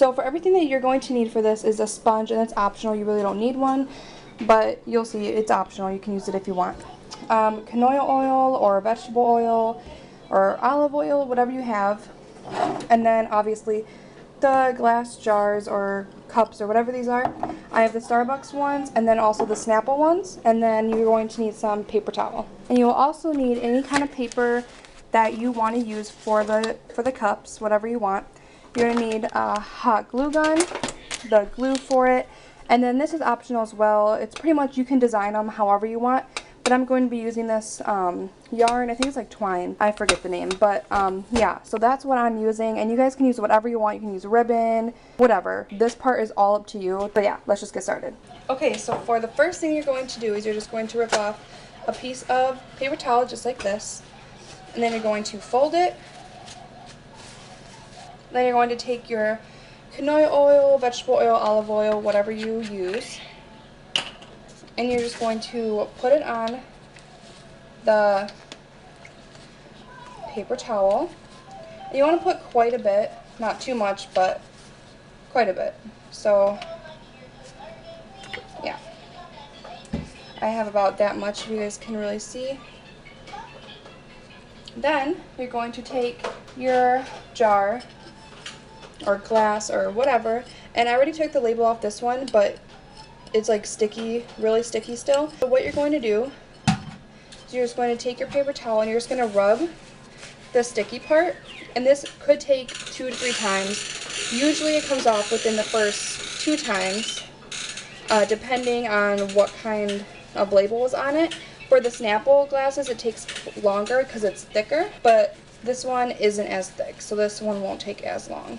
So for everything that you're going to need for this is a sponge, and it's optional. You really don't need one, but you'll see it's optional. You can use it if you want. Canola oil or vegetable oil or olive oil, whatever you have. And then obviously the glass jars or cups or whatever these are. I have the Starbucks ones and then also the Snapple ones. And then you're going to need some paper towel. And you will also need any kind of paper that you want to use for the cups, whatever you want. You're going to need a hot glue gun, the glue for it, and then this is optional as well. It's pretty much, you can design them however you want, but I'm going to be using this yarn. I think it's like twine. I forget the name, but yeah, so that's what I'm using, and you guys can use whatever you want. You can use ribbon, whatever. This part is all up to you, but yeah, let's just get started. Okay, so for the first thing you're going to do is you're just going to rip off a piece of paper towel just like this, and then you're going to fold it. Then you're going to take your canola oil, vegetable oil, olive oil, whatever you use, and you're just going to put it on the paper towel. And you want to put quite a bit, not too much, but quite a bit. So yeah, I have about that much, if you guys can really see. Then you're going to take your jar or glass or whatever, and I already took the label off this one, but it's like sticky, really sticky still. So what you're going to do is you're just going to take your paper towel and you're just going to rub the sticky part, and this could take 2 to 3 times. Usually it comes off within the first 2 times, depending on what kind of label was on it. For the Snapple glasses it takes longer because it's thicker, but this one isn't as thick, so this one won't take as long.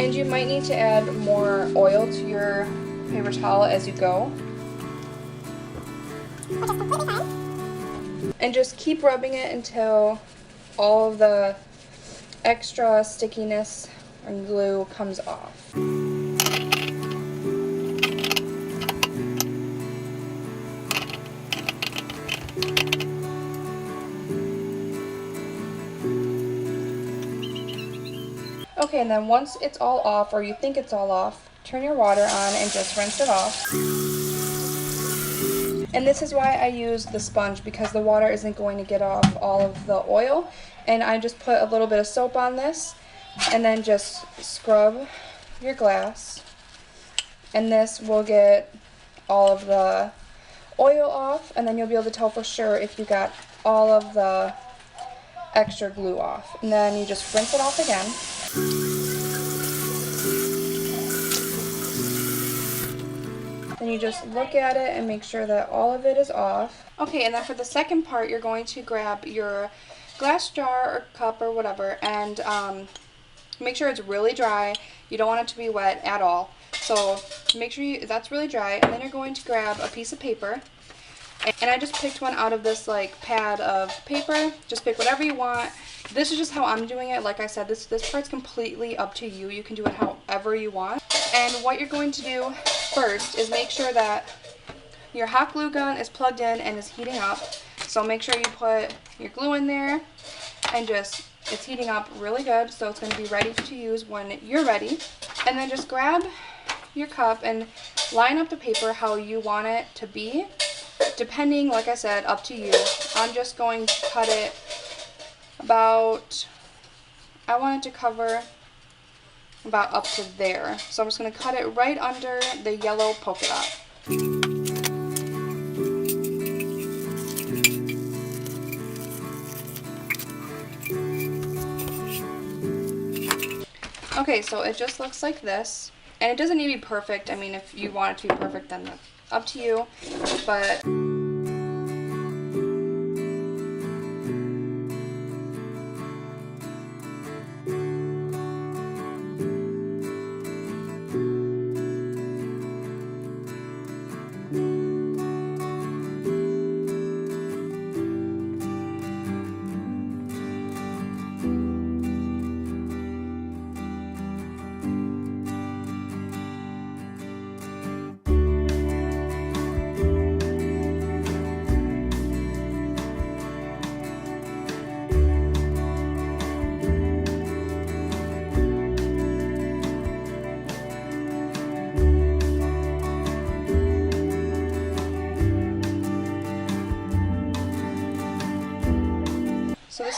And you might need to add more oil to your paper towel as you go. And just keep rubbing it until all of the extra stickiness and glue comes off. Okay, and then once it's all off, or you think it's all off, turn your water on and just rinse it off. And this is why I use the sponge, because the water isn't going to get off all of the oil. And I just put a little bit of soap on this and then just scrub your glass, and this will get all of the oil off, and then you'll be able to tell for sure if you got all of the extra glue off. And then you just rinse it off again. Then you just look at it and make sure that all of it is off. Okay, and then for the second part, you're going to grab your glass jar or cup or whatever, and make sure it's really dry. You don't want it to be wet at all. So make sure that's really dry, and then you're going to grab a piece of paper. And I just picked one out of this like pad of paper. Just pick whatever you want. This is just how I'm doing it. Like I said, this part's completely up to you. You can do it however you want. And what you're going to do first is make sure that your hot glue gun is plugged in and is heating up. So make sure you put your glue in there and it's heating up really good, so it's going to be ready to use when you're ready. And then just grab your cup and line up the paper how you want it to be, depending, like I said, up to you. I'm just going to cut it about, I want it to cover about up to there. So I'm just going to cut it right under the yellow polka dot. Okay, so it just looks like this, and it doesn't need to be perfect. I mean, if you want it to be perfect, then that's up to you, but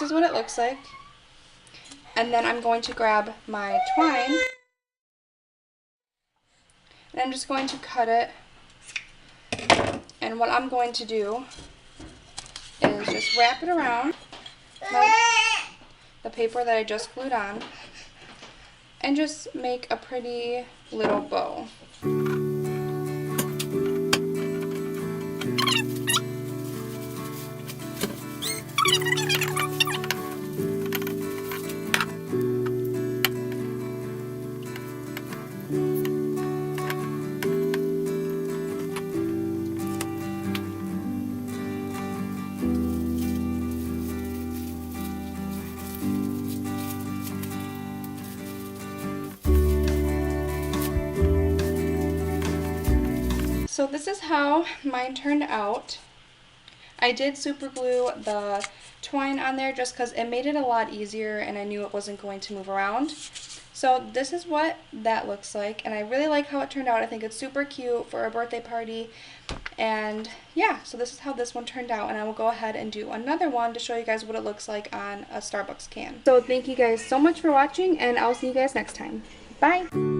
this is what it looks like. And then I'm going to grab my twine, and I'm just going to cut it. And what I'm going to do is just wrap it around the paper that I just glued on and just make a pretty little bow. So this is how mine turned out. I did super glue the twine on there just because it made it a lot easier and I knew it wasn't going to move around. So this is what that looks like, and I really like how it turned out. I think it's super cute for a birthday party. And yeah, so this is how this one turned out, and I will go ahead and do another one to show you guys what it looks like on a Starbucks can. So thank you guys so much for watching, and I'll see you guys next time. Bye!